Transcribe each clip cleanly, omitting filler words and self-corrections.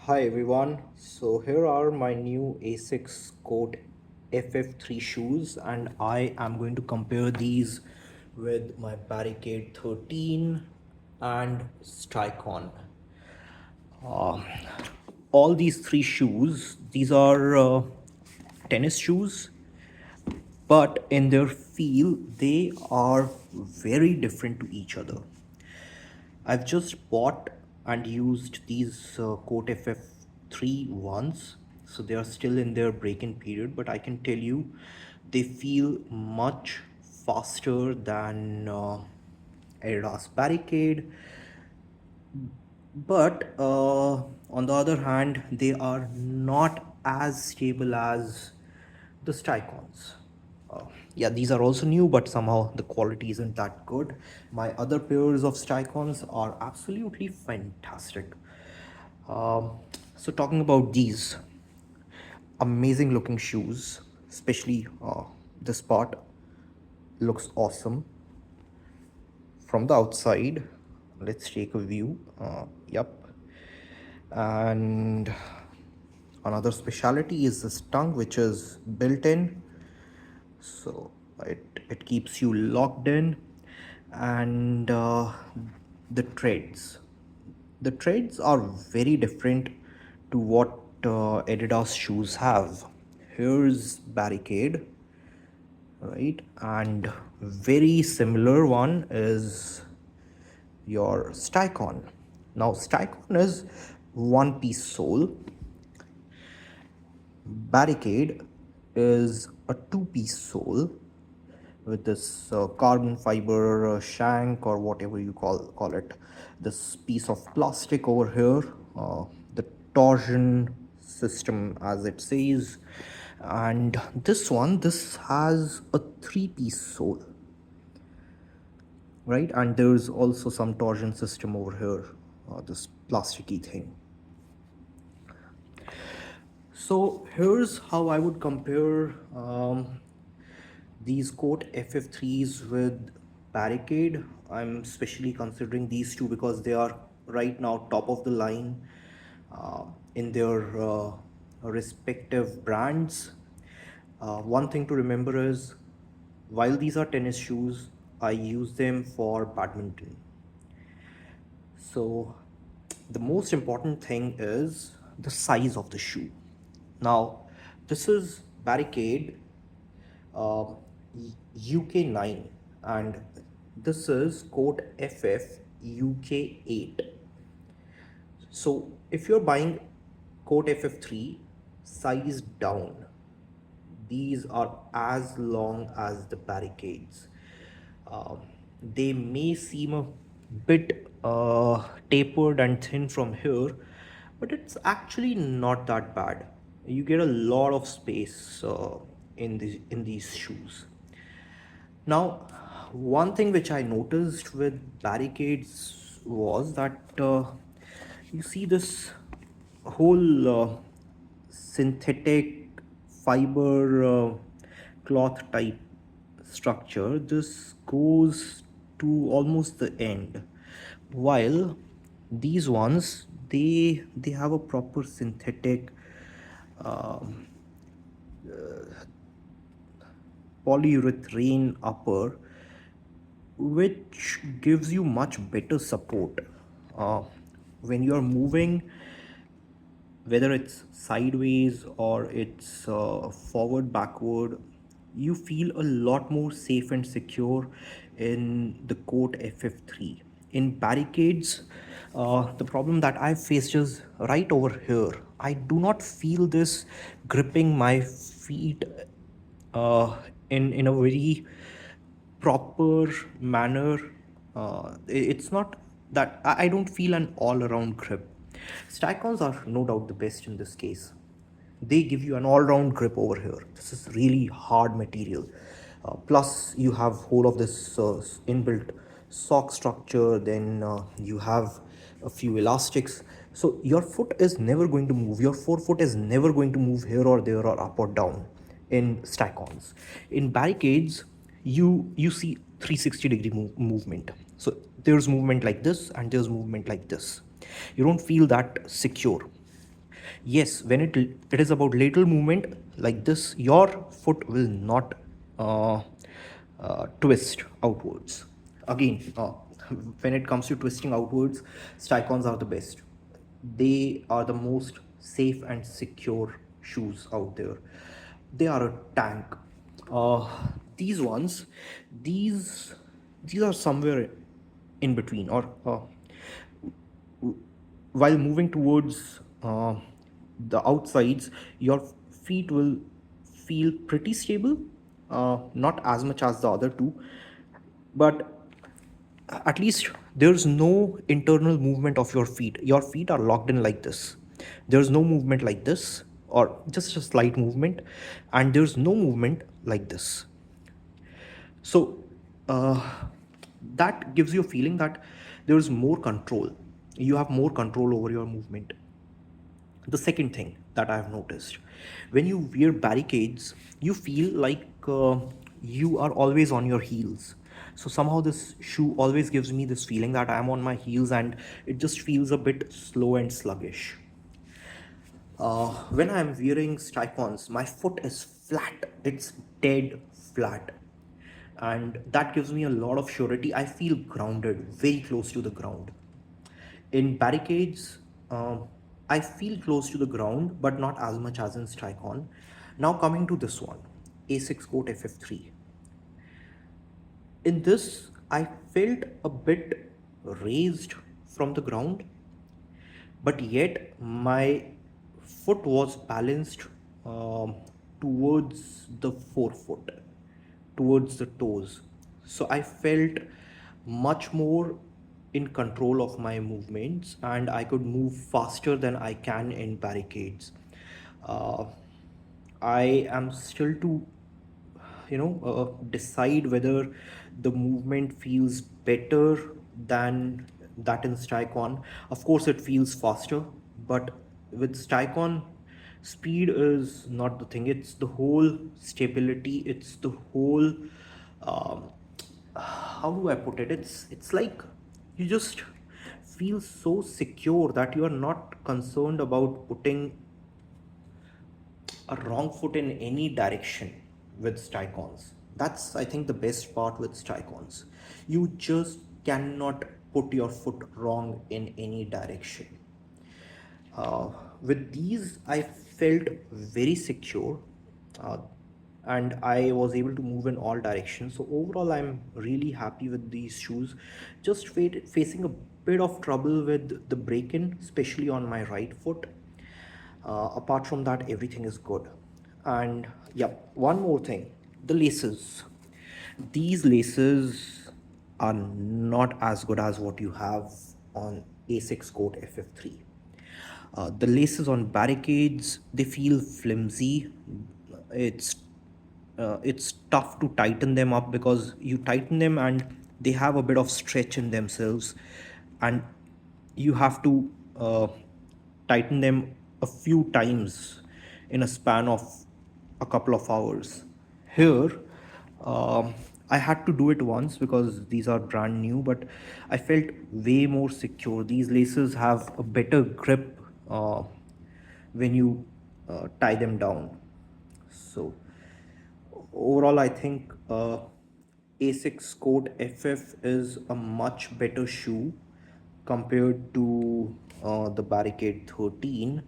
Hi everyone, so here are my new Asics Court FF3 shoes, and I am going to compare these with my Barricade 13 and Stycon. Um, all these three shoes, these are tennis shoes, but in their feel they are very different to each other. I've just bought and used these Coat FF3 once, so they are still in their break-in period, but I can tell you they feel much faster than Adidas Barricade. But on the other hand, they are not as stable as the Stycons. Yeah, these are also new, but somehow the quality isn't that good. My other pairs of Stycons are absolutely fantastic. Um, so talking about these amazing looking shoes, especially this part looks awesome from the outside. Let's take a view. Yep. And another specialty is this tongue, which is built in, so it keeps you locked in. And the treads are very different to what Adidas shoes have. Here's Barricade, right? And very similar one is your Stycon. Now Stycon is one piece sole. Barricade is a two-piece sole with this carbon fiber shank, or whatever you call it. This piece of plastic over here, the torsion system as it says. And this has a three-piece sole, right? And there's also some torsion system over here, this plasticky thing. So here's how I would compare these Coat FF3s with Barricade. I'm especially considering these two because they are right now top of the line in their respective brands. One thing to remember is while these are tennis shoes, I use them for badminton. So the most important thing is the size of the shoe. Now, this is Barricade uh, UK9, and this is Coat FF UK8. So if you're buying Coat FF3 size down, these are as long as the Barricades. Um, they may seem a bit tapered and thin from here, but it's actually not that bad. You get a lot of space in these shoes. Now, one thing which I noticed with Barricades was that you see this whole synthetic fiber cloth type structure. This goes to almost the end, while these ones they have a proper synthetic um, polyurethane upper, which gives you much better support uh, when you are moving, whether it's sideways or it's forward backward. You feel a lot more safe and secure in the Coat FF3. In Barricades, the problem that I faced is right over here. I do not feel this gripping my feet uh, in a very proper manner. It's not that I don't feel an all-around grip. Stycons are no doubt the best in this case. They give you an all-round grip over here. This is really hard material. Plus, you have whole of this inbuilt sock structure. Then you have a few elastics. So your foot is never going to move. Your forefoot is never going to move here or there or up or down in Stycons. In Barricades, you see 360-degree movement. So there's movement like this and there's movement like this. You don't feel that secure. Yes, when it is about lateral movement like this, your foot will not uh, twist outwards. Again, when it comes to twisting outwards, Stycons are the best. They are the most safe and secure shoes out there. They are a tank. uh, these ones, these these are somewhere in between, or while moving towards the outsides, your feet will feel pretty stable, not as much as the other two, but at least there's no internal movement of your feet. Your feet are locked in like this. There's no movement like this, or just a slight movement, and there's no movement like this. So uh, that gives you a feeling that there's more control. You have more control over your movement. The second thing that I've noticed, when you wear barricades, you feel like you are always on your heels. So somehow this shoe always gives me this feeling that I'm on my heels, and it just feels a bit slow and sluggish. When I'm wearing Stycons, my foot is flat. It's dead flat. And that gives me a lot of surety. I feel grounded, very close to the ground. In Barricades, I feel close to the ground, but not as much as in Stycon. Now coming to this one, Asics Court FF3. In this, I felt a bit raised from the ground, but yet my foot was balanced towards the forefoot, towards the toes. So I felt much more in control of my movements, and I could move faster than I can in barricades. uh, I am still to decide whether the movement feels better than that in Stycon. Of course, it feels faster, but with Stycon, speed is not the thing. It's the whole stability. It's the whole. Um, how do I put it? It's like you just feel so secure that you are not concerned about putting a wrong foot in any direction with Stycons. That's, I think, the best part with Stycons. You just cannot put your foot wrong in any direction. Uh, with these, I felt very secure, uh, and I was able to move in all directions. So overall, I'm really happy with these shoes. Just facing a bit of trouble with the break-in, especially on my right foot. Apart from that, everything is good. And yep, one more thing, the laces. These laces are not as good as what you have on Asics Court FF3. The laces on Barricades, they feel flimsy. It's it's tough to tighten them up because you tighten them and they have a bit of stretch in themselves, and you have to tighten them a few times in a span of a couple of hours. Here, I had to do it once because these are brand new, but I felt way more secure. These laces have a better grip when you tie them down. So overall, I think Asics Court FF is a much better shoe compared to the Barricade 13.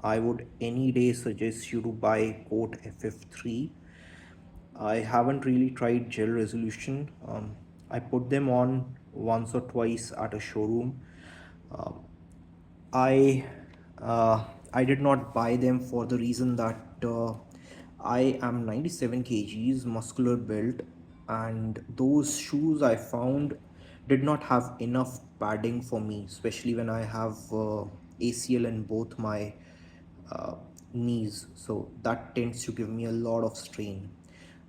I would any day suggest you to buy Court FF3. I haven't really tried gel resolution. I put them on once or twice at a showroom. Um, I I did not buy them for the reason that I am 97 kgs muscular build, and those shoes I found did not have enough padding for me, especially when I have ACL in both my uh, knees. So that tends to give me a lot of strain.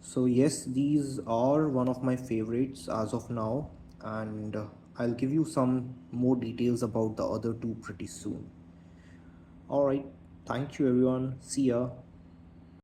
So yes, these are one of my favorites as of now, and I'll give you some more details about the other two pretty soon. All right, thank you everyone. See ya.